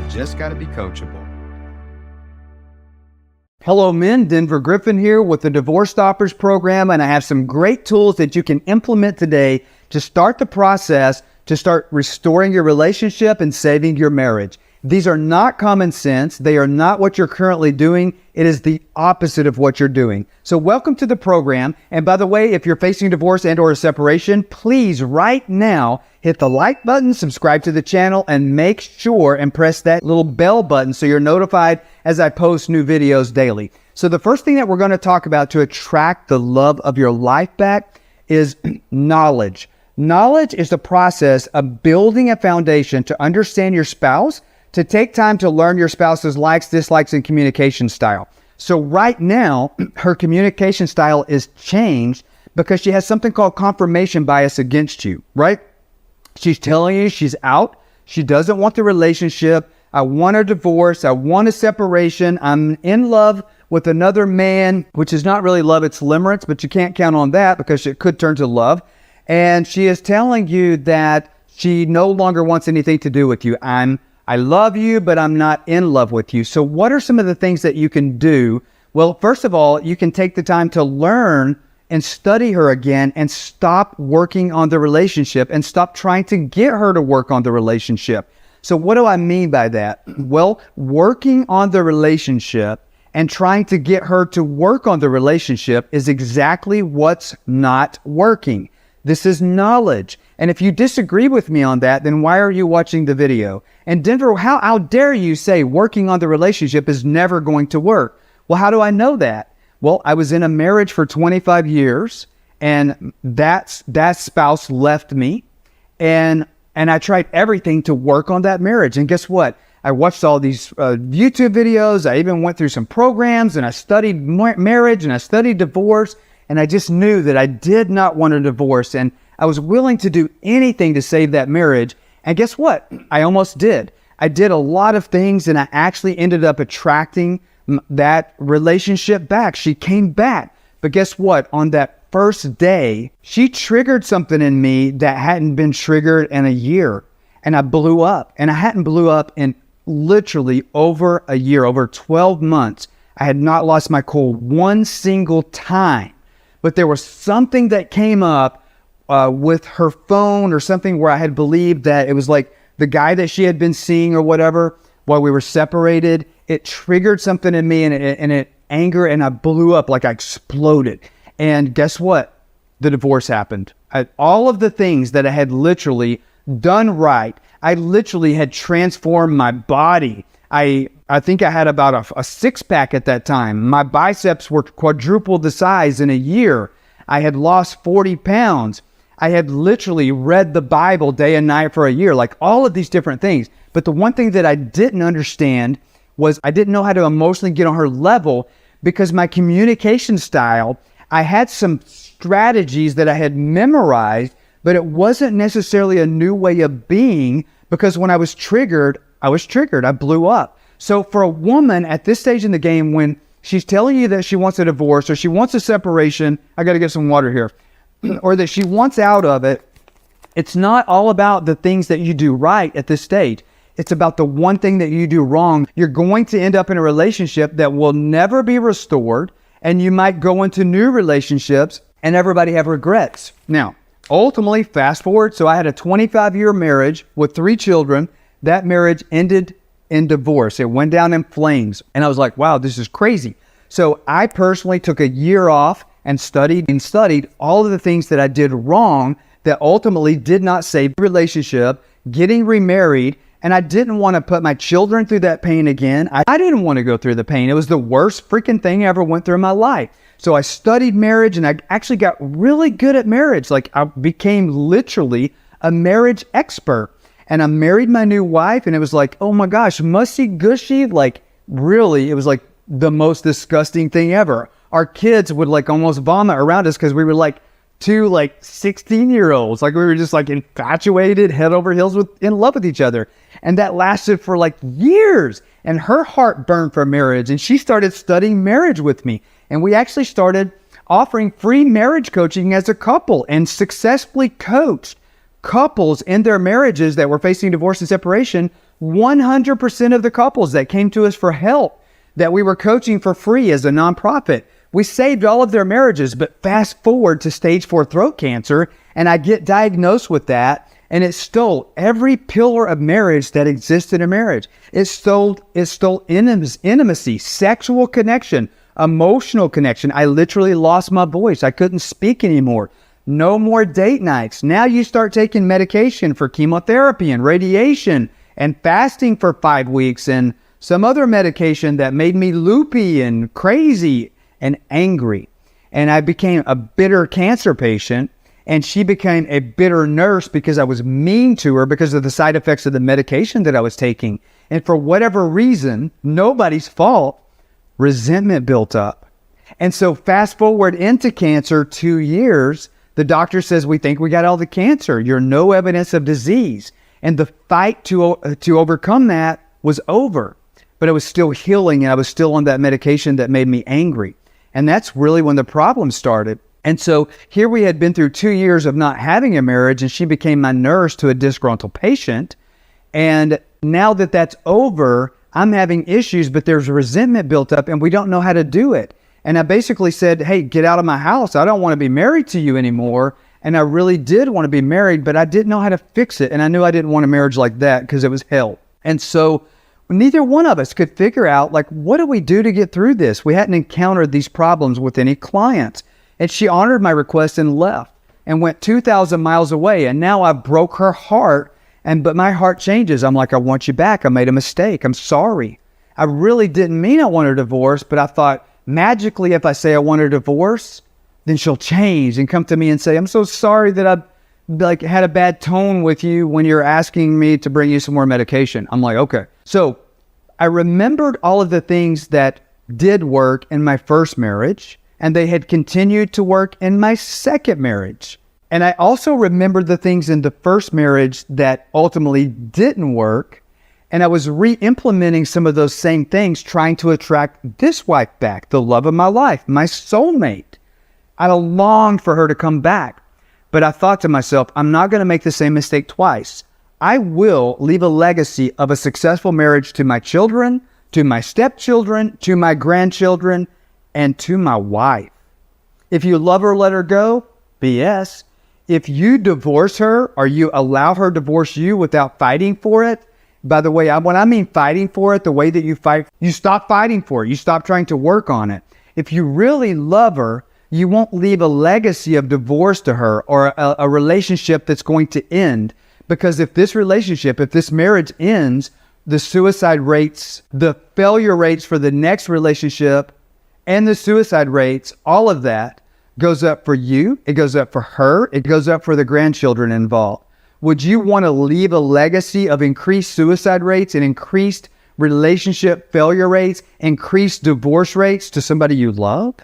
just got to be coachable. Hello men, Denver Griffin here with the Divorce Stoppers program, and I have some great tools that you can implement today to start the process to start restoring your relationship and saving your marriage. These are not common sense. They are not what you're currently doing. It is the opposite of what you're doing. So welcome to the program. And by the way, if you're facing divorce and or a separation, please right now hit the like button, subscribe to the channel, and make sure and press that little bell button so you're notified as I post new videos daily. So the first thing that we're going to talk about to attract the love of your life back is knowledge. Knowledge is the process of building a foundation to understand your spouse, to take time to learn your spouse's likes, dislikes, and communication style. So right now, her communication style is changed because she has something called confirmation bias against you, right? She's telling you she's out. She doesn't want the relationship. I want a divorce. I want a separation. I'm in love with another man, which is not really love, it's limerence, but you can't count on that because it could turn to love. And she is telling you that she no longer wants anything to do with you. I love you, but I'm not in love with you. So what are some of the things that you can do? Well, first of all, you can take the time to learn and study her again and stop working on the relationship and stop trying to get her to work on the relationship. So what do I mean by that? Well, working on the relationship and trying to get her to work on the relationship is exactly what's not working. This is knowledge. And if you disagree with me on that, then why are you watching the video? And Denver, how dare you say working on the relationship is never going to work? Well, how do I know that? Well, I was in a marriage for 25 years and that spouse left me and I tried everything to work on that marriage. And guess what? I watched all these YouTube videos. I even went through some programs and I studied marriage and I studied divorce. And I just knew that I did not want a divorce. And I was willing to do anything to save that marriage. And guess what? I almost did. I did a lot of things and I actually ended up attracting that relationship back. She came back. But guess what? On that first day, she triggered something in me that hadn't been triggered in a year. And I blew up. And I hadn't blew up in literally over a year, over 12 months. I had not lost my cool one single time. But there was something that came up with her phone or something where I had believed that it was like the guy that she had been seeing or whatever while we were separated. It triggered something in me and it anger and I blew up, like I exploded. And guess what? The divorce happened. All of the things that I had literally done right, I literally had transformed my body. I think I had about a six-pack at that time. My biceps were quadrupled the size in a year. I had lost 40 pounds. I had literally read the Bible day and night for a year, like all of these different things. But the one thing that I didn't understand was I didn't know how to emotionally get on her level because my communication style, I had some strategies that I had memorized, but it wasn't necessarily a new way of being because when I was triggered, I blew up. So for a woman at this stage in the game, when she's telling you that she wants a divorce or she wants a separation, I got to get some water here, or that she wants out of it, it's not all about the things that you do right at this stage. It's about the one thing that you do wrong. You're going to end up in a relationship that will never be restored, and you might go into new relationships and everybody have regrets. Now, ultimately, fast forward. So I had a 25-year marriage with 3 children. That marriage ended in divorce. It went down in flames. And I was like, wow, this is crazy. So I personally took a year off and studied all of the things that I did wrong that ultimately did not save the relationship, getting remarried. And I didn't want to put my children through that pain again. I didn't want to go through the pain. It was the worst freaking thing I ever went through in my life. So I studied marriage and I actually got really good at marriage. Like I became literally a marriage expert. And I married my new wife and it was like, oh my gosh, mushy gushy. Like really, it was like the most disgusting thing ever. Our kids would like almost vomit around us because we were like 2 like 16-year-olds. Like we were just like infatuated, head over heels in love with each other. And that lasted for like years. And her heart burned for marriage. And she started studying marriage with me. And we actually started offering free marriage coaching as a couple and successfully coached couples in their marriages that were facing divorce and separation 100% of the couples that came to us for help that we were coaching for free as a nonprofit, we saved all of their marriages. But fast forward to stage 4 throat cancer, and I get diagnosed with that, and it stole every pillar of marriage that existed in marriage. It stole intimacy, sexual connection, emotional connection. I literally lost my voice. I couldn't speak anymore. No more date nights. Now you start taking medication for chemotherapy and radiation and fasting for 5 weeks and some other medication that made me loopy and crazy and angry. And I became a bitter cancer patient, and she became a bitter nurse because I was mean to her because of the side effects of the medication that I was taking. And for whatever reason, nobody's fault, resentment built up. And so fast forward into cancer 2 years, the doctor says, we think we got all the cancer. You're no evidence of disease. And the fight to overcome that was over. But I was still healing, and I was still on that medication that made me angry. And that's really when the problem started. And so here we had been through 2 years of not having a marriage, and she became my nurse to a disgruntled patient. And now that that's over, I'm having issues, but there's resentment built up, and we don't know how to do it. And I basically said, hey, get out of my house. I don't want to be married to you anymore. And I really did want to be married, but I didn't know how to fix it. And I knew I didn't want a marriage like that because it was hell. And so neither one of us could figure out, like, what do we do to get through this? We hadn't encountered these problems with any clients. And she honored my request and left and went 2,000 miles away. And now I broke her heart. But my heart changes. I'm like, I want you back. I made a mistake. I'm sorry. I really didn't mean I wanted a divorce, but I thought magically if I say I want a divorce, then she'll change and come to me and say, I'm so sorry that I had a bad tone with you when you're asking me to bring you some more medication. I'm like, okay. So I remembered all of the things that did work in my first marriage, and they had continued to work in my second marriage. And I also remembered the things in the first marriage that ultimately didn't work. And I was re-implementing some of those same things, trying to attract this wife back, the love of my life, my soulmate. I longed for her to come back. But I thought to myself, I'm not going to make the same mistake twice. I will leave a legacy of a successful marriage to my children, to my stepchildren, to my grandchildren, and to my wife. If you love her, let her go. BS. If you divorce her or you allow her to divorce you without fighting for it, by the way, when I mean fighting for it, the way that you fight, you stop fighting for it. You stop trying to work on it. If you really love her, you won't leave a legacy of divorce to her or a relationship that's going to end. Because if this marriage ends, the suicide rates, the failure rates for the next relationship, and the suicide rates, all of that goes up for you, it goes up for her, it goes up for the grandchildren involved. Would you want to leave a legacy of increased suicide rates and increased relationship failure rates, increased divorce rates to somebody you love?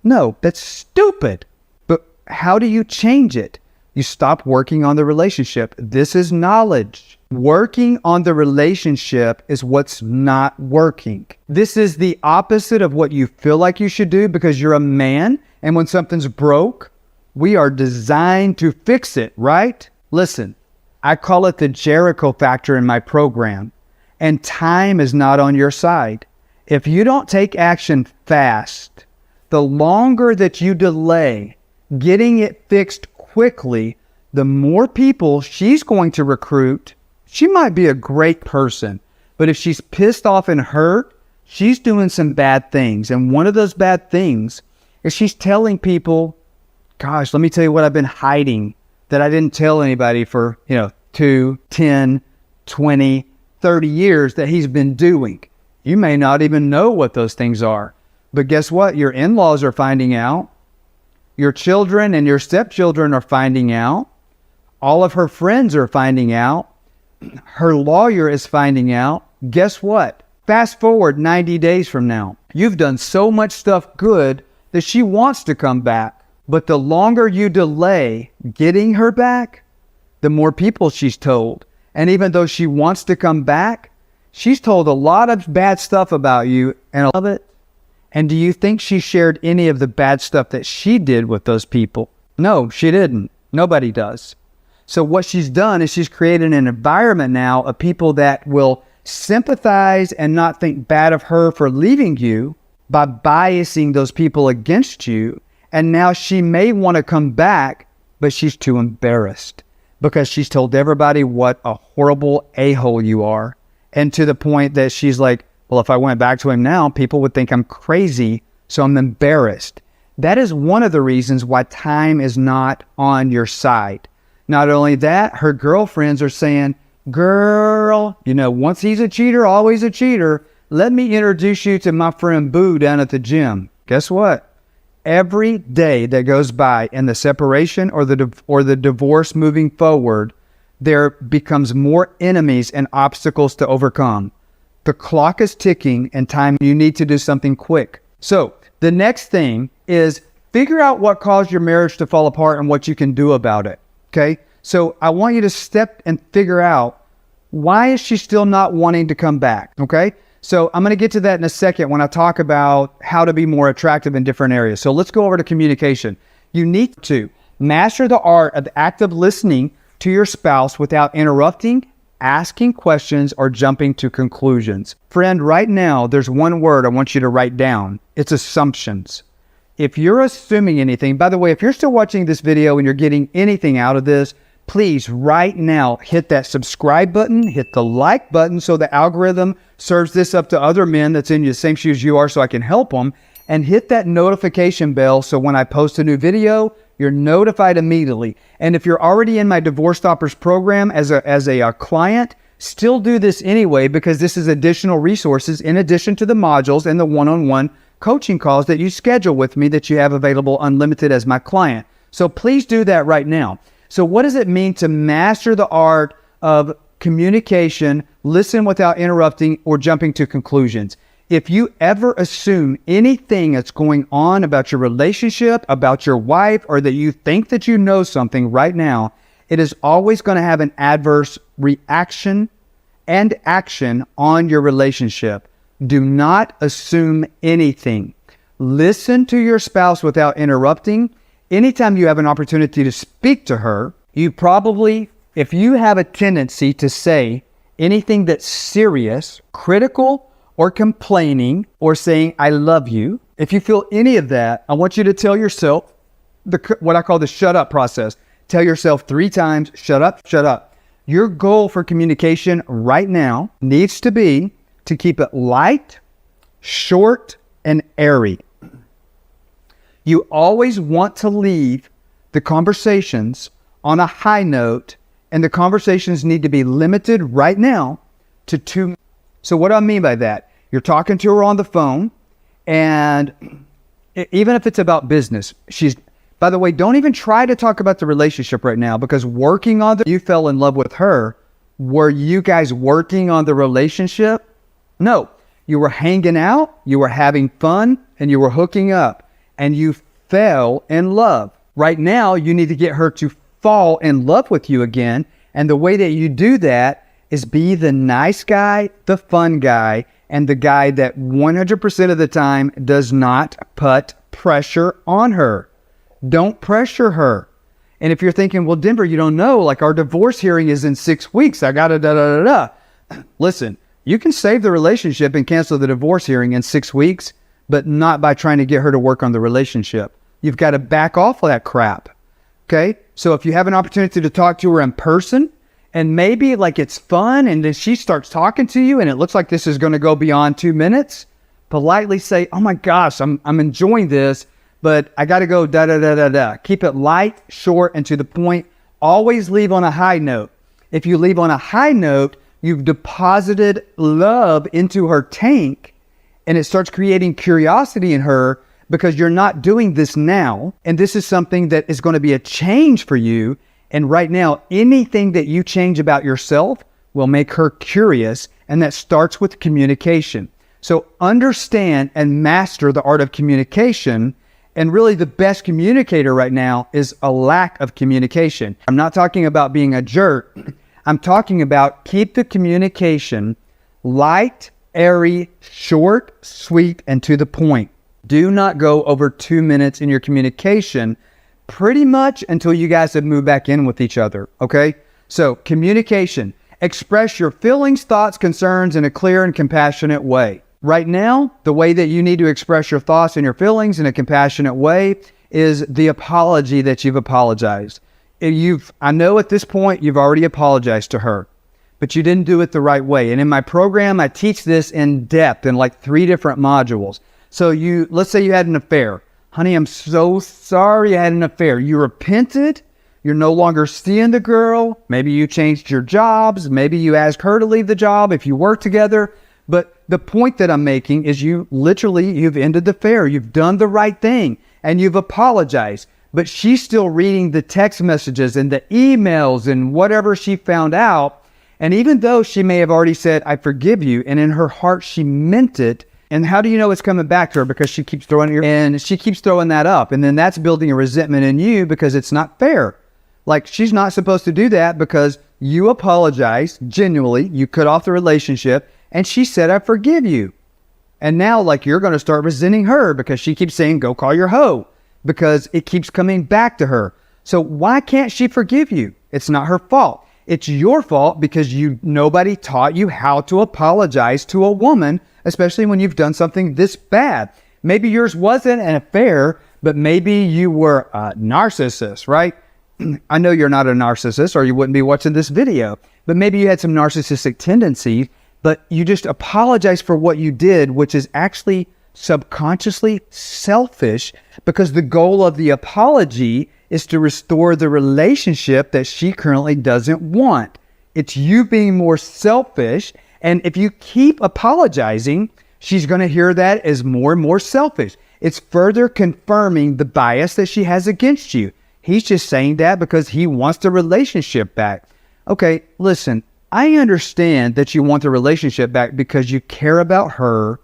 No, that's stupid. But how do you change it? You stop working on the relationship. This is knowledge. Working on the relationship is what's not working. This is the opposite of what you feel like you should do because you're a man, and when something's broke, we are designed to fix it, right? Listen, I call it the Jericho factor in my program, and time is not on your side. If you don't take action fast, the longer that you delay getting it fixed quickly, the more people she's going to recruit. She might be a great person, but if she's pissed off and hurt, she's doing some bad things. And one of those bad things is she's telling people, gosh, let me tell you what I've been hiding that I didn't tell anybody for, 2, 10, 20, 30 years that he's been doing. You may not even know what those things are. But guess what? Your in-laws are finding out. Your children and your stepchildren are finding out. All of her friends are finding out. Her lawyer is finding out. Guess what? Fast forward 90 days from now. You've done so much stuff good that she wants to come back. But the longer you delay getting her back, the more people she's told. And even though she wants to come back, she's told a lot of bad stuff about you, and I love it. And do you think she shared any of the bad stuff that she did with those people? No, she didn't. Nobody does. So what she's done is she's created an environment now of people that will sympathize and not think bad of her for leaving you by biasing those people against you. And now she may want to come back, but she's too embarrassed because she's told everybody what a horrible a-hole you are. And to the point that she's like, well, if I went back to him now, people would think I'm crazy, so I'm embarrassed. That is one of the reasons why time is not on your side. Not only that, her girlfriends are saying, girl, once he's a cheater, always a cheater. Let me introduce you to my friend Boo down at the gym. Guess what? Every day that goes by in the separation or the divorce moving forward, there becomes more enemies and obstacles to overcome. The clock is ticking and time, you need to do something quick. So the next thing is figure out what caused your marriage to fall apart and what you can do about it. Okay. So I want you to step and figure out, why is she still not wanting to come back? Okay. So I'm going to get to that in a second when I talk about how to be more attractive in different areas. So let's go over to communication. You need to master the art of active listening to your spouse without interrupting, asking questions, or jumping to conclusions. Friend, right now, there's one word I want you to write down. It's assumptions. If you're assuming anything, by the way, if you're still watching this video and you're getting anything out of this, please right now hit that subscribe button, hit the like button so the algorithm serves this up to other men that's in the same shoes you are so I can help them, and hit that notification bell so when I post a new video, you're notified immediately. And if you're already in my Divorce Stoppers program as a client, still do this anyway, because this is additional resources in addition to the modules and the one-on-one coaching calls that you schedule with me that you have available unlimited as my client. So please do that right now. So what does it mean to master the art of communication, listen without interrupting or jumping to conclusions? If you ever assume anything that's going on about your relationship, about your wife, or that you think that you know something right now, it is always going to have an adverse reaction and action on your relationship. Do not assume anything. Listen to your spouse without interrupting. Anytime you have an opportunity to speak to her, you probably, if you have a tendency to say anything that's serious, critical, or complaining, or saying, I love you, if you feel any of that, I want you to tell yourself what I call the shut up process. Tell yourself 3 times, shut up, shut up. Your goal for communication right now needs to be to keep it light, short, and airy. You always want to leave the conversations on a high note, and the conversations need to be limited right now to 2 minutes. So what do I mean by that? You're talking to her on the phone, and even if it's about business, by the way, don't even try to talk about the relationship right now, because you fell in love with her. Were you guys working on the relationship? No, you were hanging out, you were having fun, and you were hooking up, and you fell in love. Right now, you need to get her to fall in love with you again. And the way that you do that is be the nice guy, the fun guy, and the guy that 100% of the time does not put pressure on her. Don't pressure her. And if you're thinking, well, Denver, you don't know, like our divorce hearing is in 6 weeks. I got to da-da-da-da. Listen, you can save the relationship and cancel the divorce hearing in 6 weeks, but not by trying to get her to work on the relationship. You've got to back off of that crap. Okay? So if you have an opportunity to talk to her in person, and maybe like it's fun, and then she starts talking to you and it looks like this is going to go beyond 2 minutes, politely say, oh my gosh, I'm enjoying this, but I got to go da-da-da-da-da. Keep it light, short, and to the point. Always leave on a high note. If you leave on a high note, you've deposited love into her tank, and it starts creating curiosity in her because you're not doing this now. And this is something that is going to be a change for you. And right now, anything that you change about yourself will make her curious. And that starts with communication. So understand and master the art of communication. And really the best communicator right now is a lack of communication. I'm not talking about being a jerk. I'm talking about keep the communication light, airy, short, sweet, and to the point. Do not go over 2 minutes in your communication. pretty much until you guys have moved back in with each other, okay? So communication, express your feelings, thoughts, concerns in a clear and compassionate way. Right now, the way that you need to express your thoughts and your feelings in a compassionate way is the apology that you've apologized. I know at this point you've already apologized to her, but you didn't do it the right way. And in my program, I teach this in depth in like 3 different modules. So let's say you had an affair. Honey, I'm so sorry I had an affair. You repented. You're no longer seeing the girl. Maybe you changed your jobs. Maybe you asked her to leave the job if you work together. But the point that I'm making is you've ended the affair. You've done the right thing and you've apologized. But she's still reading the text messages and the emails and whatever she found out. And even though she may have already said, I forgive you, and in her heart she meant it, and how do you know it's coming back to her? Because she keeps throwing that up. And then that's building a resentment in you because it's not fair. Like, she's not supposed to do that because you apologized genuinely, you cut off the relationship, and she said, I forgive you. And now, like, you're going to start resenting her because she keeps saying, go call your hoe, because it keeps coming back to her. So why can't she forgive you? It's not her fault. It's your fault because nobody taught you how to apologize to a woman, especially when you've done something this bad. Maybe yours wasn't an affair, but maybe you were a narcissist, right? I know you're not a narcissist or you wouldn't be watching this video, but maybe you had some narcissistic tendencies, but you just apologize for what you did, which is actually subconsciously selfish, because the goal of the apology is to restore the relationship that she currently doesn't want. It's you being more selfish. And if you keep apologizing, she's going to hear that as more and more selfish. It's further confirming the bias that she has against you. He's just saying that because he wants the relationship back. Okay, listen, I understand that you want the relationship back because you care about her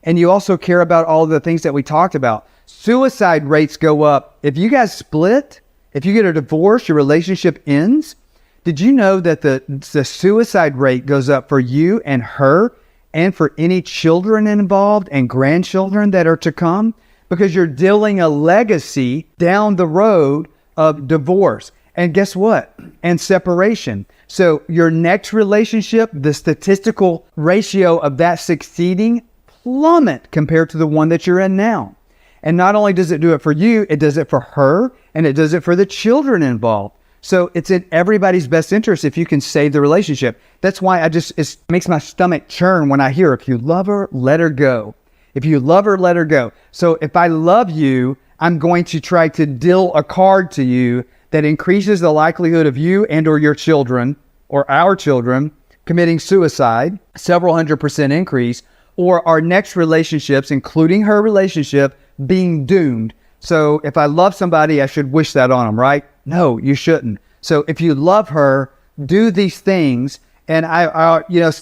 and you also care about all the things that we talked about. Suicide rates go up. If you guys split, if you get a divorce, your relationship ends. Did you know that the suicide rate goes up for you and her and for any children involved and grandchildren that are to come? Because you're dealing a legacy down the road of divorce. And guess what? And separation. So your next relationship, the statistical ratio of that succeeding plummet compared to the one that you're in now. And not only does it do it for you, it does it for her and it does it for the children involved. So it's in everybody's best interest if you can save the relationship. That's why it makes my stomach churn when I hear, if you love her, let her go. If you love her, let her go. So if I love you, I'm going to try to deal a card to you that increases the likelihood of you and or your children or our children committing suicide, several 100% increase, or our next relationships, including her relationship, being doomed. So if I love somebody, I should wish that on them, right? No, you shouldn't. So if you love her, do these things. And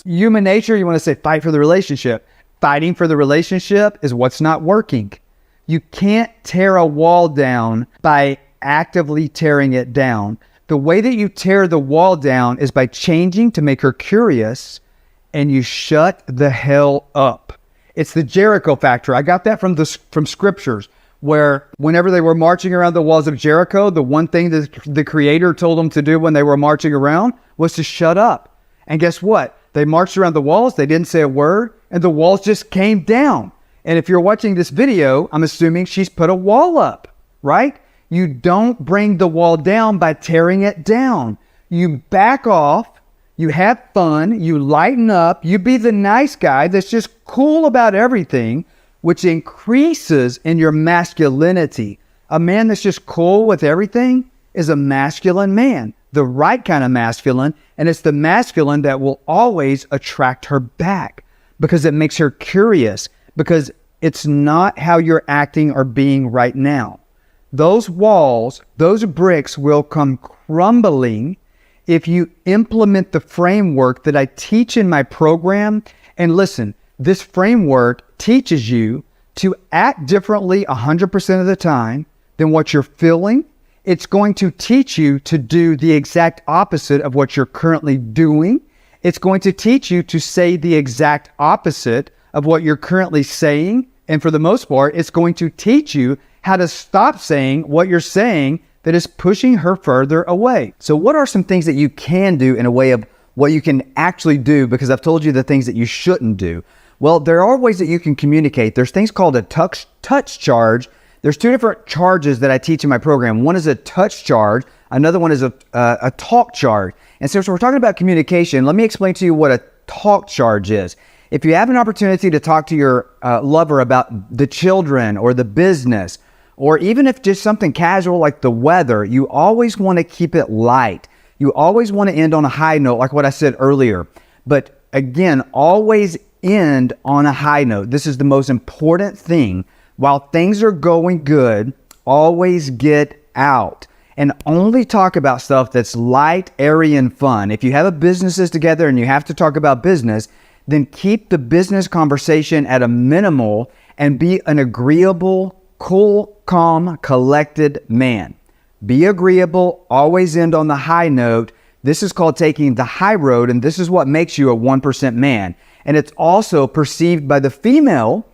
human nature, you want to say fight for the relationship. Fighting for the relationship is what's not working. You can't tear a wall down by actively tearing it down. The way that you tear the wall down is by changing to make her curious, and you shut the hell up. It's the Jericho factor. I got that from scriptures, where whenever they were marching around the walls of Jericho, the one thing that the Creator told them to do when they were marching around was to shut up. And guess what? They marched around the walls, they didn't say a word, and the walls just came down. And if you're watching this video, I'm assuming she's put a wall up, right? You don't bring the wall down by tearing it down. You back off, you have fun, you lighten up, you be the nice guy that's just cool about everything, which increases in your masculinity. A man that's just cool with everything is a masculine man, the right kind of masculine, and it's the masculine that will always attract her back because it makes her curious, because it's not how you're acting or being right now. Those walls, those bricks will come crumbling if you implement the framework that I teach in my program. And listen, this framework teaches you to act differently 100% of the time than what you're feeling. It's going to teach you to do the exact opposite of what you're currently doing. It's going to teach you to say the exact opposite of what you're currently saying. And for the most part, it's going to teach you how to stop saying what you're saying that is pushing her further away. So what are some things that you can do in a way of what you can actually do? Because I've told you the things that you shouldn't do. Well, there are ways that you can communicate. There's things called a touch charge. There's two different charges that I teach in my program. One is a touch charge. Another one is a talk charge. And so we're talking about communication. Let me explain to you what a talk charge is. If you have an opportunity to talk to your lover about the children or the business, or even if just something casual like the weather, you always want to keep it light. You always want to end on a high note, like what I said earlier. But again, always end on a high note. This is the most important thing. While things are going good, always get out and only talk about stuff that's light, airy, and fun. If you have a businesses together and you have to talk about business, then keep the business conversation at a minimal and be an agreeable, cool, calm, collected man. Be agreeable, always end on the high note. This is called taking the high road, and this is what makes you a 1% man. And it's also perceived by the female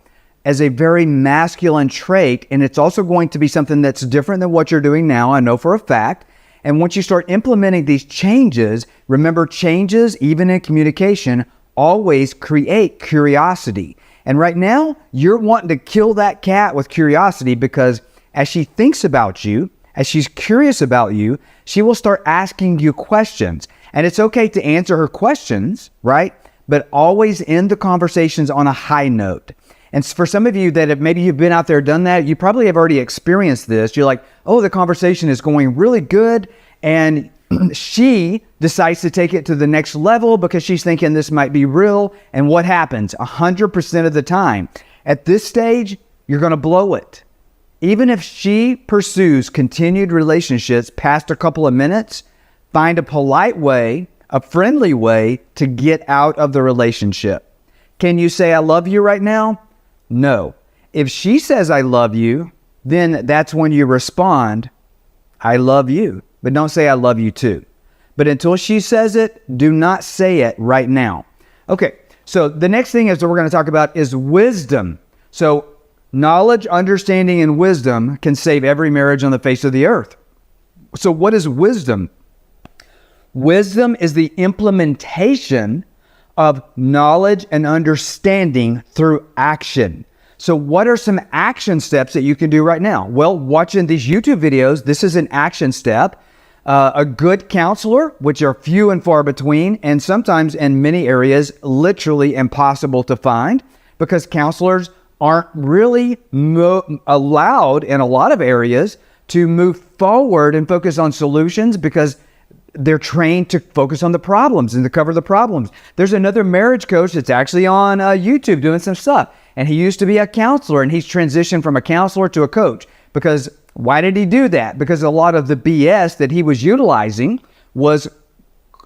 as a very masculine trait, and it's also going to be something that's different than what you're doing now, I know for a fact. And once you start implementing these changes, remember changes, even in communication, always create curiosity. And right now, you're wanting to kill that cat with curiosity, because as she thinks about you, as she's curious about you, she will start asking you questions. And it's okay to answer her questions, right? But always end the conversations on a high note. And for some of you that have, maybe you've been out there, done that, you probably have already experienced this. You're like, oh, the conversation is going really good. And she decides to take it to the next level because she's thinking this might be real. And what happens? 100% of the time, at this stage, you're going to blow it. Even if she pursues continued relationships past a couple of minutes, find a polite way, a friendly way to get out of the relationship. Can you say, I love you right now? No. If she says, I love you, then that's when you respond, I love you. But don't say, I love you too. But until she says it, do not say it right now. Okay, so the next thing is that we're going to talk about is wisdom. So knowledge, understanding, and wisdom can save every marriage on the face of the earth. So what is wisdom? Wisdom is the implementation of knowledge and understanding through action. So what are some action steps that you can do right now? Well, watching these YouTube videos, this is an action step. A good counselor, which are few and far between, and sometimes in many areas, literally impossible to find, because counselors aren't really allowed in a lot of areas to move forward and focus on solutions, because they're trained to focus on the problems and to cover the problems. There's another marriage coach that's actually on YouTube doing some stuff. And he used to be a counselor, and he's transitioned from a counselor to a coach. Because why did he do that? Because a lot of the BS that he was utilizing was,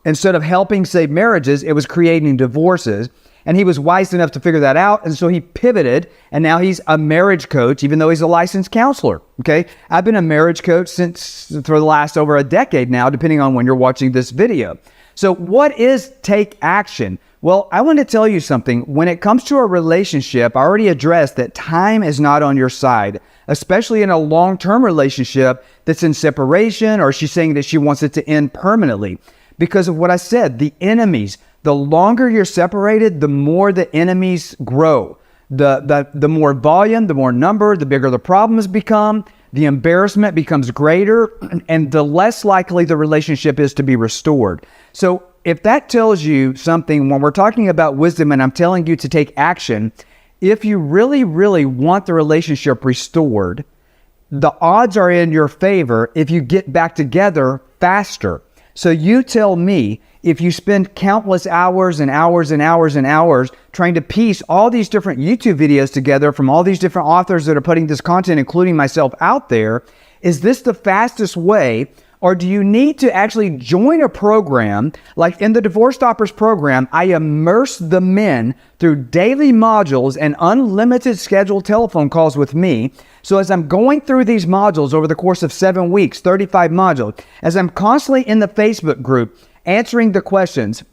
instead of helping save marriages, it was creating divorces. And he was wise enough to figure that out. And so he pivoted, and now he's a marriage coach, even though he's a licensed counselor. Okay. I've been a marriage coach for the last over a decade now, depending on when you're watching this video. So what is take action? Well, I want to tell you something. When it comes to a relationship, I already addressed that time is not on your side, especially in a long-term relationship that's in separation, or she's saying that she wants it to end permanently. Because of what I said, the enemies, the longer you're separated, the more the enemies grow. The more volume, the more number, the bigger the problems become, the embarrassment becomes greater, and the less likely the relationship is to be restored. So if that tells you something, when we're talking about wisdom and I'm telling you to take action, if you really, really want the relationship restored, the odds are in your favor if you get back together faster. So you tell me, if you spend countless hours and hours and hours and hours trying to piece all these different YouTube videos together from all these different authors that are putting this content, including myself, out there, is this the fastest way? Or do you need to actually join a program? Like in the Divorce Stoppers program, I immerse the men through daily modules and unlimited scheduled telephone calls with me. So as I'm going through these modules over the course of 7 weeks, 35 modules, as I'm constantly in the Facebook group answering the questions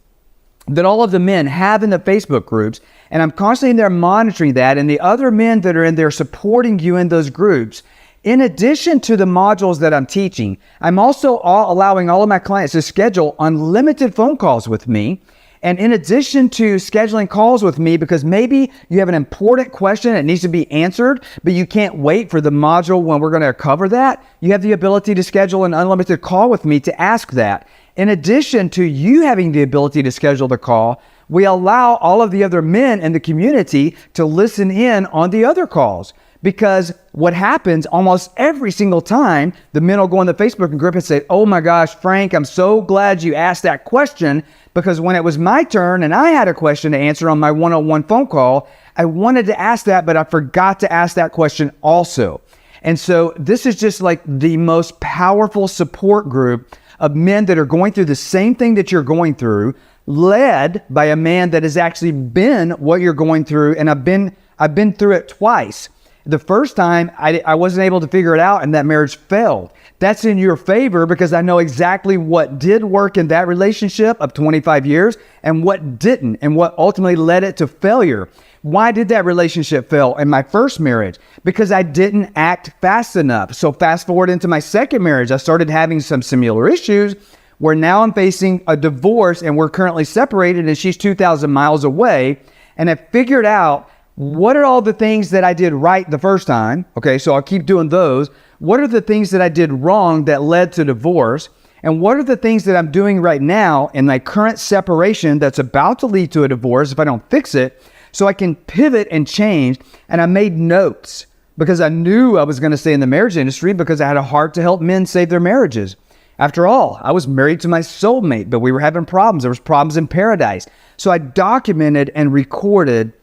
that all of the men have in the Facebook groups, and I'm constantly in there monitoring that, and the other men that are in there supporting you in those groups, In addition to the modules that I'm teaching, I'm also allowing all of my clients to schedule unlimited phone calls with me. And in addition to scheduling calls with me, because maybe you have an important question that needs to be answered, but you can't wait for the module when we're going to cover that, you have the ability to schedule an unlimited call with me to ask that. In addition to you having the ability to schedule the call, we allow all of the other men in the community to listen in on the other calls. Because what happens almost every single time, the men will go on the Facebook and Griffin say, oh my gosh, Frank, I'm so glad you asked that question, because when it was my turn and I had a question to answer on my one-on-one phone call, I wanted to ask that, but I forgot to ask that question also. And so this is just like the most powerful support group of men that are going through the same thing that you're going through, led by a man that has actually been what you're going through. And I've been through it twice. The first time I wasn't able to figure it out and that marriage failed. That's in your favor because I know exactly what did work in that relationship of 25 years and what didn't, and what ultimately led it to failure. Why did that relationship fail in my first marriage? Because I didn't act fast enough. So fast forward into my second marriage, I started having some similar issues where now I'm facing a divorce and we're currently separated and she's 2,000 miles away. And I figured out, what are all the things that I did right the first time? Okay, so I'll keep doing those. What are the things that I did wrong that led to divorce? And what are the things that I'm doing right now in my current separation that's about to lead to a divorce if I don't fix it, so I can pivot and change? And I made notes because I knew I was going to stay in the marriage industry because I had a heart to help men save their marriages. After all, I was married to my soulmate, but we were having problems. There was problems in paradise. So I documented and recorded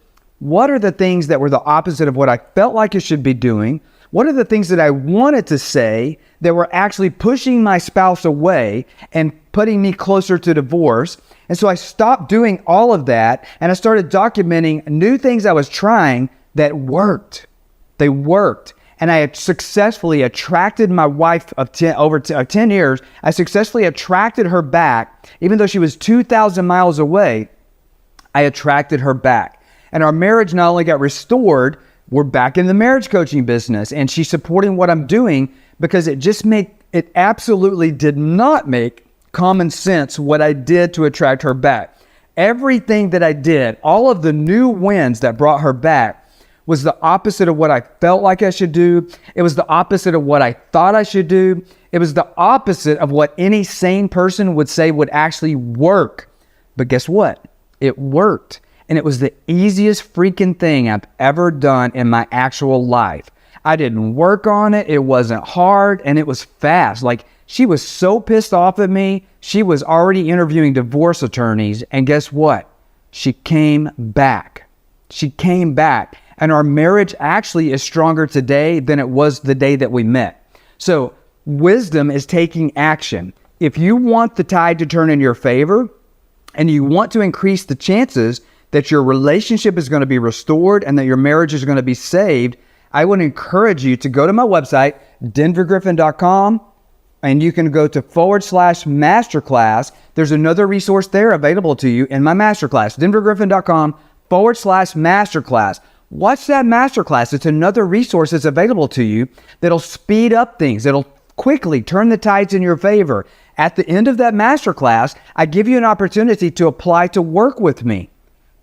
what are the things that were the opposite of what I felt like I should be doing? What are the things that I wanted to say that were actually pushing my spouse away and putting me closer to divorce? And so I stopped doing all of that and I started documenting new things I was trying that worked. They worked. And I had successfully attracted my wife of 10 years. I successfully attracted her back. Even though she was 2,000 miles away, I attracted her back. And our marriage not only got restored, we're back in the marriage coaching business. And she's supporting what I'm doing because it absolutely did not make common sense what I did to attract her back. Everything that I did, all of the new wins that brought her back, was the opposite of what I felt like I should do. It was the opposite of what I thought I should do. It was the opposite of what any sane person would say would actually work. But guess what? It worked. And it was the easiest freaking thing I've ever done in my actual life. I didn't work on it. It wasn't hard. And it was fast. Like, she was so pissed off at me. She was already interviewing divorce attorneys. And guess what? She came back. She came back. And our marriage actually is stronger today than it was the day that we met. So wisdom is taking action. If you want the tide to turn in your favor and you want to increase the chances that your relationship is going to be restored and that your marriage is going to be saved, I would encourage you to go to my website, denvergriffin.com, and you can go to /masterclass. There's another resource there available to you in my masterclass, denvergriffin.com /masterclass. Watch that masterclass. It's another resource that's available to you that'll speed up things, that'll quickly turn the tides in your favor. At the end of that masterclass, I give you an opportunity to apply to work with me.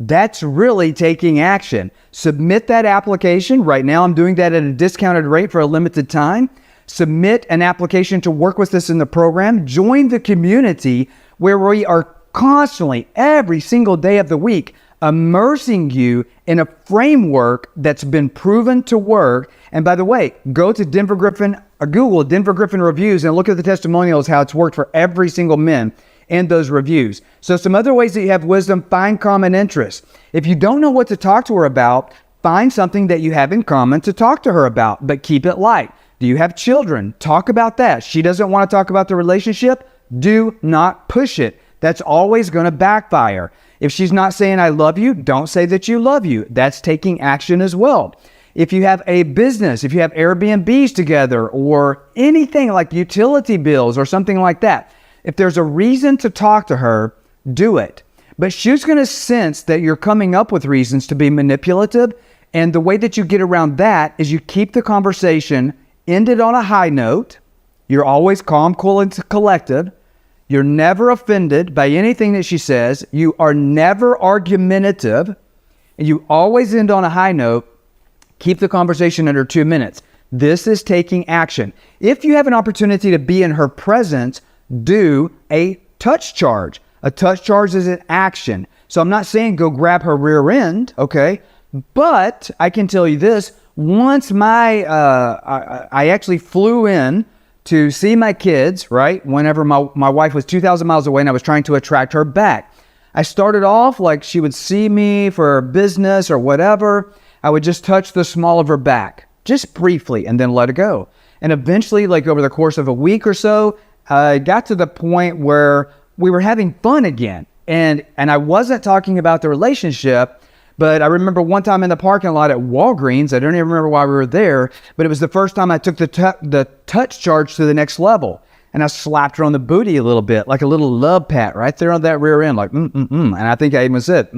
That's really taking action. Submit that application. Right now, I'm doing that at a discounted rate for a limited time. Submit an application to work with us in the program. Join the community where we are constantly, every single day of the week, immersing you in a framework that's been proven to work. And by the way, go to Denver Griffin or Google Denver Griffin reviews and look at the testimonials, how it's worked for every single man in those reviews. So some other ways that you have wisdom: find common interests. If you don't know what to talk to her about, find something that you have in common to talk to her about, but keep it light. Do you have children? Talk about that. She doesn't want to talk about the relationship? Do not push it. That's always going to backfire. If she's not saying I love you, don't say that you love you. That's taking action as well. If you have a business, if you have Airbnbs together or anything like utility bills or something like that, if there's a reason to talk to her, do it. But she's going to sense that you're coming up with reasons to be manipulative. And the way that you get around that is you keep the conversation ended on a high note. You're always calm, cool, and collected. You're never offended by anything that she says. You are never argumentative. And you always end on a high note. Keep the conversation under 2 minutes. This is taking action. If you have an opportunity to be in her presence, do a touch charge. A touch charge is an action. So I'm not saying go grab her rear end, okay? But I can tell you this. Once I actually flew in to see my kids, right? Whenever my wife was 2,000 miles away and I was trying to attract her back. I started off like she would see me for business or whatever. I would just touch the small of her back, just briefly, and then let it go. And eventually, like over the course of a week or so, I got to the point where we were having fun again. And I wasn't talking about the relationship, but I remember one time in the parking lot at Walgreens, I don't even remember why we were there, but it was the first time I took the touch charge to the next level. And I slapped her on the booty a little bit, like a little love pat right there on that rear end, like, And I think I even said,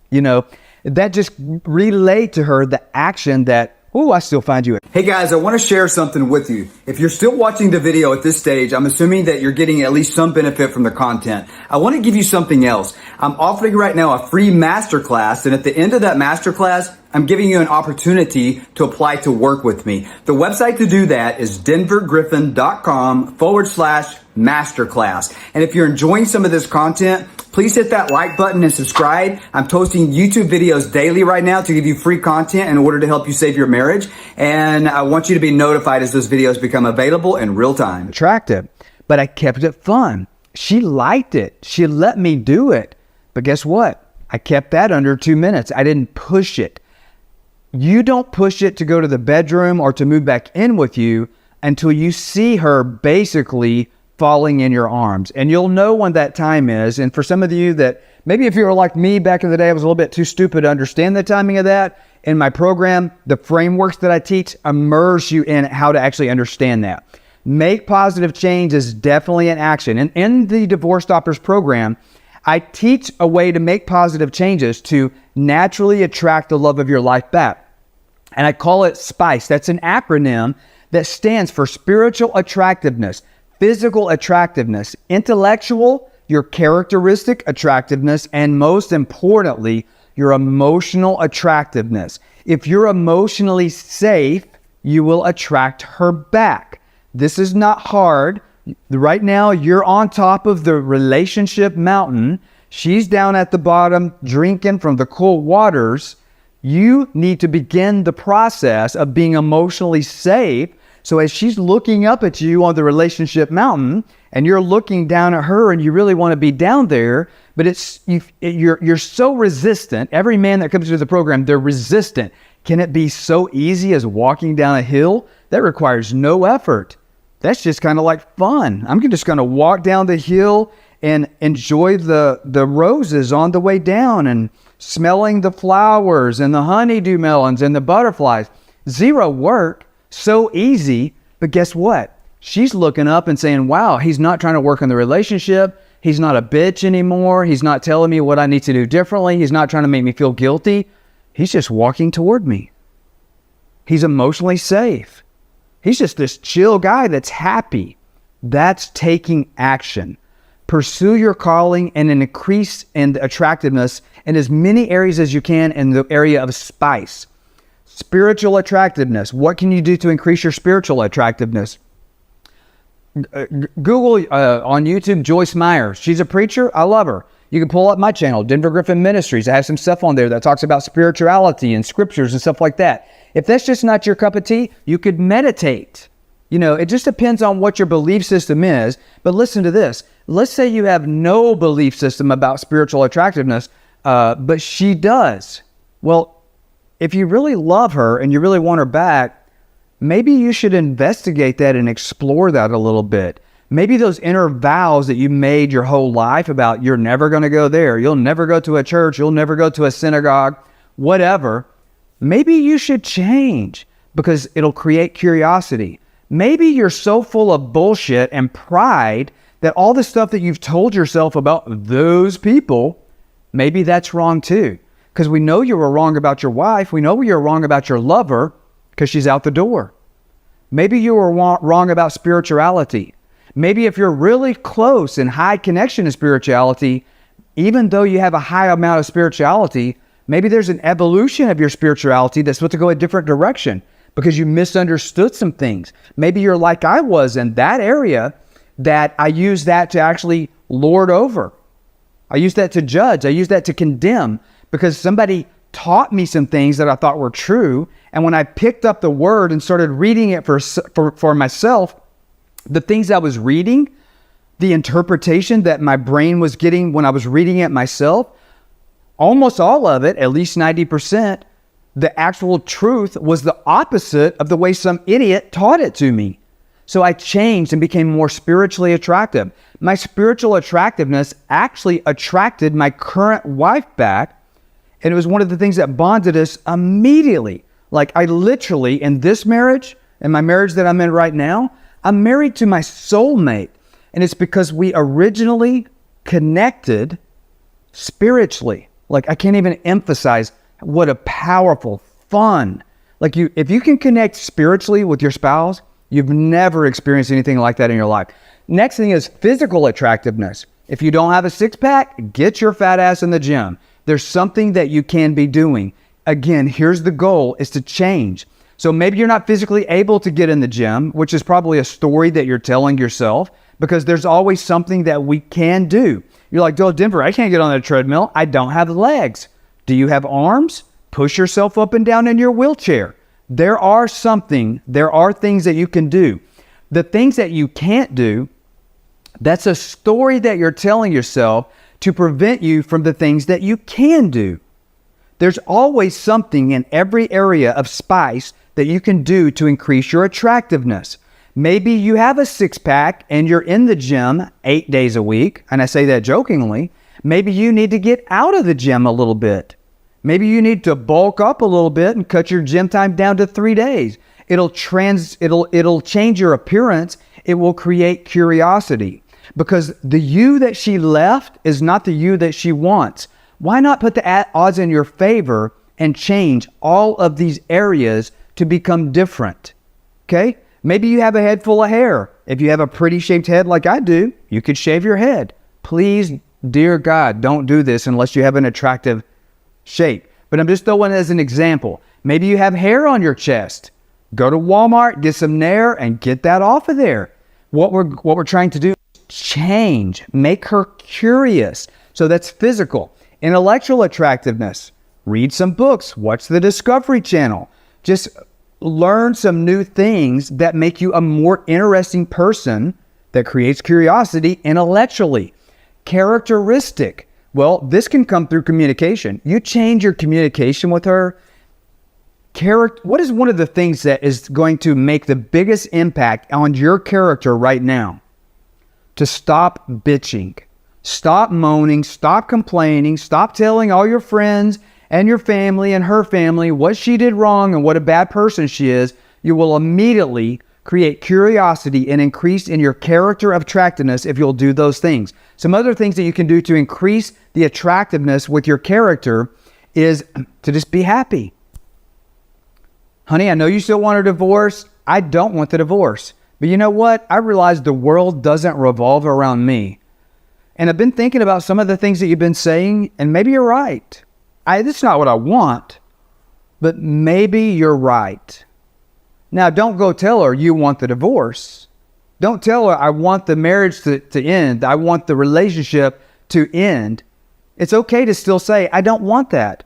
You know, that just relayed to her the action that, I still find you. Hey guys, I want to share something with you. If you're still watching the video at this stage, I'm assuming that you're getting at least some benefit from the content. I want to give you something else. I'm offering right now a free masterclass, and at the end of that masterclass, I'm giving you an opportunity to apply to work with me. The website to do that is denvergriffin.com/masterclass. And if you're enjoying some of this content, please hit that like button and subscribe. I'm posting YouTube videos daily right now to give you free content in order to help you save your marriage. And I want you to be notified as those videos become available in real time. Attractive, but I kept it fun. She liked it. She let me do it. But guess what? I kept that under 2 minutes. I didn't push it. You don't push it to go to the bedroom or to move back in with you until you see her basically falling in your arms. And you'll know when that time is. And for some of you that, maybe if you were like me back in the day, I was a little bit too stupid to understand the timing of that. In my program, the frameworks that I teach immerse you in how to actually understand that. Make positive change is definitely an action. And in the Divorce Stoppers program, I teach a way to make positive changes to naturally attract the love of your life back. And I call it SPICE. That's an acronym that stands for spiritual attractiveness, physical attractiveness, intellectual, your characteristic attractiveness, and most importantly, your emotional attractiveness. If you're emotionally safe, you will attract her back. This is not hard. Right now, you're on top of the relationship mountain. She's down at the bottom drinking from the cool waters. You need to begin the process of being emotionally safe. So as she's looking up at you on the relationship mountain and you're looking down at her and you really want to be down there, but you're so resistant. Every man that comes through the program, they're resistant. Can it be so easy as walking down a hill? That requires no effort. That's just kind of like fun. I'm just going to walk down the hill and enjoy the roses on the way down and smelling the flowers and the honeydew melons and the butterflies. Zero work, so easy. But guess what? She's looking up and saying, wow, he's not trying to work on the relationship. He's not a bitch anymore. He's not telling me what I need to do differently. He's not trying to make me feel guilty. He's just walking toward me. He's emotionally safe. He's just this chill guy that's happy. That's taking action. Pursue your calling and an increase in attractiveness in as many areas as you can in the area of SPICE. Spiritual attractiveness. What can you do to increase your spiritual attractiveness? Google on YouTube Joyce Meyer. She's a preacher. I love her. You can pull up my channel, Denver Griffin Ministries. I have some stuff on there that talks about spirituality and scriptures and stuff like that. If that's just not your cup of tea, you could meditate. You know, it just depends on what your belief system is. But listen to this. Let's say you have no belief system about spiritual attractiveness, but she does. Well, if you really love her and you really want her back, maybe you should investigate that and explore that a little bit. Maybe those inner vows that you made your whole life about you're never going to go there, you'll never go to a church, you'll never go to a synagogue, whatever. Maybe you should change because it'll create curiosity. Maybe you're so full of bullshit and pride that all the stuff that you've told yourself about those people, maybe that's wrong too. Because we know you were wrong about your wife. We know you're wrong about your lover because she's out the door. Maybe you were wrong about spirituality. Maybe if you're really close and high connection to spirituality, even though you have a high amount of spirituality, maybe there's an evolution of your spirituality that's supposed to go a different direction because you misunderstood some things. Maybe you're like I was in that area, that I use that to actually lord over. I use that to judge. I use that to condemn because somebody taught me some things that I thought were true. And when I picked up the word and started reading it for myself, the things I was reading, the interpretation that my brain was getting when I was reading it myself, almost all of it, at least 90%, the actual truth was the opposite of the way some idiot taught it to me. So I changed and became more spiritually attractive. My spiritual attractiveness actually attracted my current wife back. And it was one of the things that bonded us immediately. Like I literally, in this marriage, in my marriage that I'm in right now, I'm married to my soulmate. And it's because we originally connected spiritually. Like I can't even emphasize what a powerful, fun, like if you can connect spiritually with your spouse, you've never experienced anything like that in your life. Next thing is physical attractiveness. If you don't have a six-pack, get your fat ass in the gym. There's something that you can be doing. Again, here's the goal, is to change. So maybe you're not physically able to get in the gym, which is probably a story that you're telling yourself, because there's always something that we can do. You're like, "Oh, Denver, I can't get on the treadmill. I don't have legs." Do you have arms? Push yourself up and down in your wheelchair. There are things that you can do. The things that you can't do, that's a story that you're telling yourself to prevent you from the things that you can do. There's always something in every area of spice that you can do to increase your attractiveness. Maybe you have a six-pack and you're in the gym 8 days a week, and I say that jokingly. Maybe you need to get out of the gym a little bit. Maybe you need to bulk up a little bit and cut your gym time down to 3 days. It'll change your appearance. It will create curiosity, because the you that she left is not the you that she wants. Why not put the odds in your favor and change all of these areas to become different? Okay? Maybe you have a head full of hair. If you have a pretty shaped head like I do, you could shave your head. Please, dear God, don't do this unless you have an attractive shape. But I'm just throwing it as an example. Maybe you have hair on your chest. Go to Walmart, get some Nair, and get that off of there. What we're trying to do is change, make her curious. So that's physical. Intellectual attractiveness. Read some books, watch the Discovery Channel. Just learn some new things that make you a more interesting person that creates curiosity intellectually. Characteristic. Well, this can come through communication. You change your communication with her. What is one of the things that is going to make the biggest impact on your character right now? To stop bitching. Stop moaning. Stop complaining. Stop telling all your friends and your family and her family what she did wrong and what a bad person she is. You will immediately create curiosity and increase in your character of attractiveness if you'll do those things. Some other things that you can do to increase the attractiveness with your character is to just be happy. Honey, I know you still want a divorce. I don't want the divorce. But you know what? I realize the world doesn't revolve around me. And I've been thinking about some of the things that you've been saying, and maybe you're right. This is not what I want, but maybe you're right. Now, don't go tell her you want the divorce. Don't tell her I want the marriage to end. I want the relationship to end. It's okay to still say, I don't want that.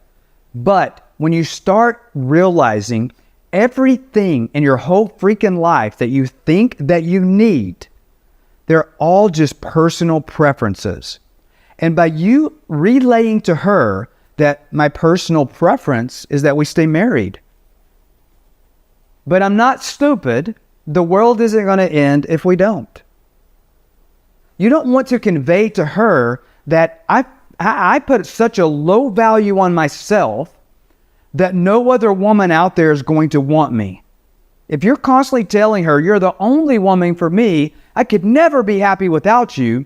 But when you start realizing everything in your whole freaking life that you think that you need, they're all just personal preferences. And by you relaying to her that my personal preference is that we stay married, but I'm not stupid, the world isn't going to end if we don't. You don't want to convey to her that I put such a low value on myself that no other woman out there is going to want me. If you're constantly telling her you're the only woman for me, I could never be happy without you,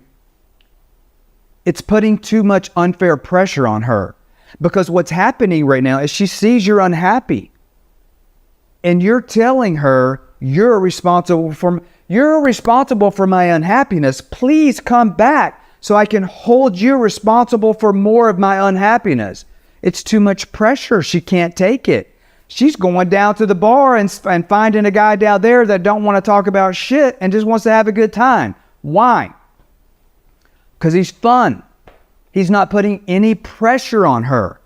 it's putting too much unfair pressure on her. Because what's happening right now is she sees you're unhappy. And you're telling her You're responsible for my unhappiness. Please come back so I can hold you responsible for more of my unhappiness. It's too much pressure. She can't take it. She's going down to the bar and finding a guy down there that don't want to talk about shit and just wants to have a good time. Why? Because he's fun. He's not putting any pressure on her.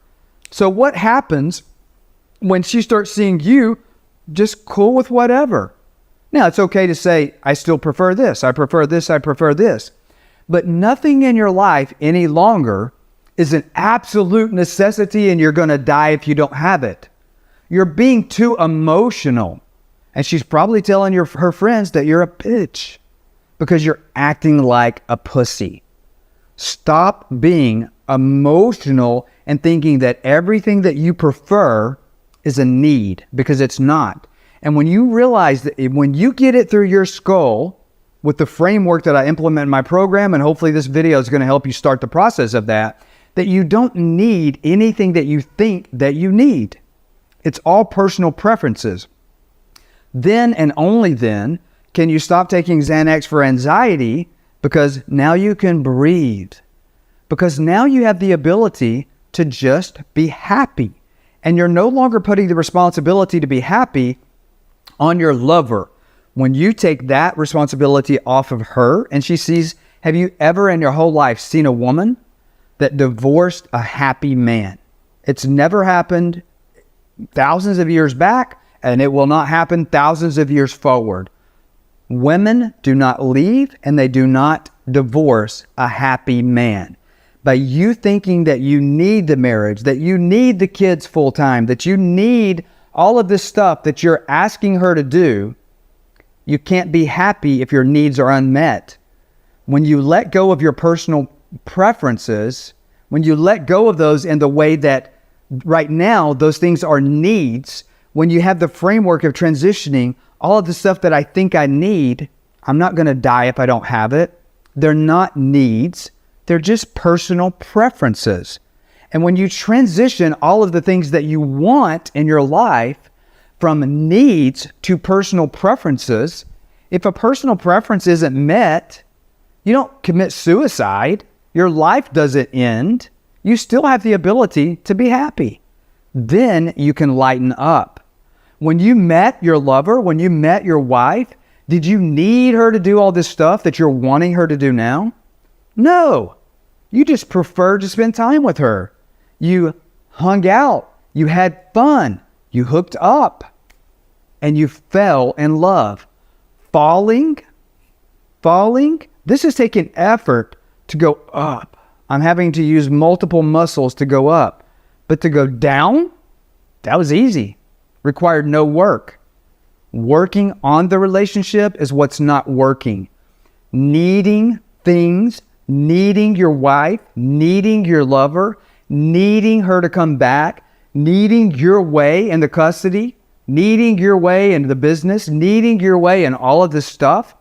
So what happens when she starts seeing you just cool with whatever? Now, it's okay to say, I still prefer this, I prefer this, I prefer this. But nothing in your life any longer is an absolute necessity and you're going to die if you don't have it. You're being too emotional. And she's probably telling her friends that you're a bitch because you're acting like a pussy. Stop being emotional and thinking that everything that you prefer is a need, because it's not. And when you realize that, when you get it through your skull with the framework that I implement in my program, and hopefully this video is going to help you start the process of that you don't need anything that you think that you need. It's all personal preferences. Then and only then can you stop taking Xanax for anxiety, because now you can breathe. Because now you have the ability to just be happy. And you're no longer putting the responsibility to be happy on your lover. When you take that responsibility off of her and she sees, have you ever in your whole life seen a woman that divorced a happy man? It's never happened thousands of years back, and it will not happen thousands of years forward. Women do not leave and they do not divorce a happy man. By you thinking that you need the marriage, that you need the kids full time, that you need all of this stuff that you're asking her to do, you can't be happy if your needs are unmet. When you let go of your personal preferences, when you let go of those in the way that right now those things are needs, when you have the framework of transitioning, all of the stuff that I think I need, I'm not going to die if I don't have it. They're not needs. They're just personal preferences. And when you transition all of the things that you want in your life from needs to personal preferences, if a personal preference isn't met, you don't commit suicide. Your life doesn't end. You still have the ability to be happy. Then you can lighten up. When you met your lover, when you met your wife, did you need her to do all this stuff that you're wanting her to do now? No. You just preferred to spend time with her. You hung out. You had fun. You hooked up. And you fell in love. Falling, this is taking effort to go up. I'm having to use multiple muscles to go up. But to go down, that was easy. Required no work. Working on the relationship is what's not working. Needing things, needing your wife, needing your lover, needing her to come back, needing your way in the custody, needing your way in the business, needing your way in all of this stuff.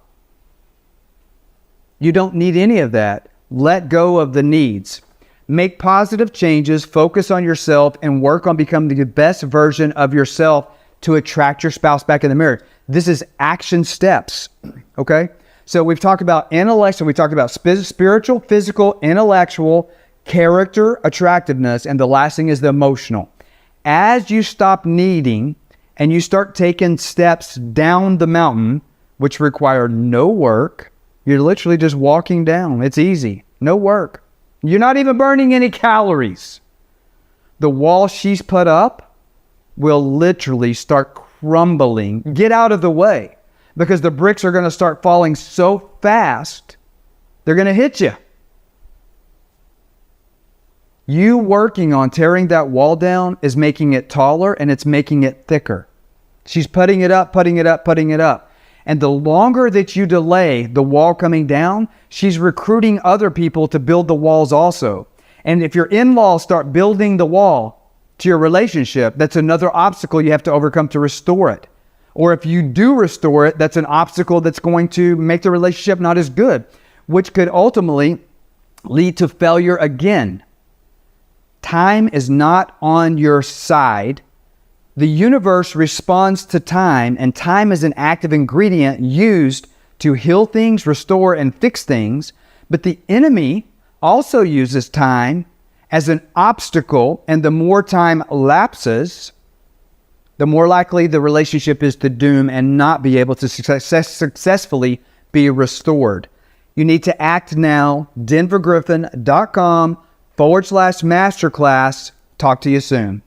You don't need any of that. Let go of the needs. Make positive changes, focus on yourself, and work on becoming the best version of yourself to attract your spouse back in the marriage. This is action steps, okay? So we've talked about intellectual, we talked about spiritual, physical, intellectual, character, attractiveness, and the last thing is the emotional. As you stop needing and you start taking steps down the mountain, which require no work, you're literally just walking down. It's easy, no work. You're not even burning any calories. The wall she's put up will literally start crumbling. Get out of the way, because the bricks are going to start falling so fast, they're going to hit you. You working on tearing that wall down is making it taller and it's making it thicker. She's putting it up, putting it up, putting it up. And the longer that you delay the wall coming down, she's recruiting other people to build the walls also. And if your in-laws start building the wall to your relationship, that's another obstacle you have to overcome to restore it. Or if you do restore it, that's an obstacle that's going to make the relationship not as good, which could ultimately lead to failure again. Time is not on your side. The universe responds to time, and time is an active ingredient used to heal things, restore, and fix things. But the enemy also uses time as an obstacle, and the more time lapses, the more likely the relationship is to doom and not be able to successfully be restored. You need to act now. denvergriffin.com/masterclass. Talk to you soon.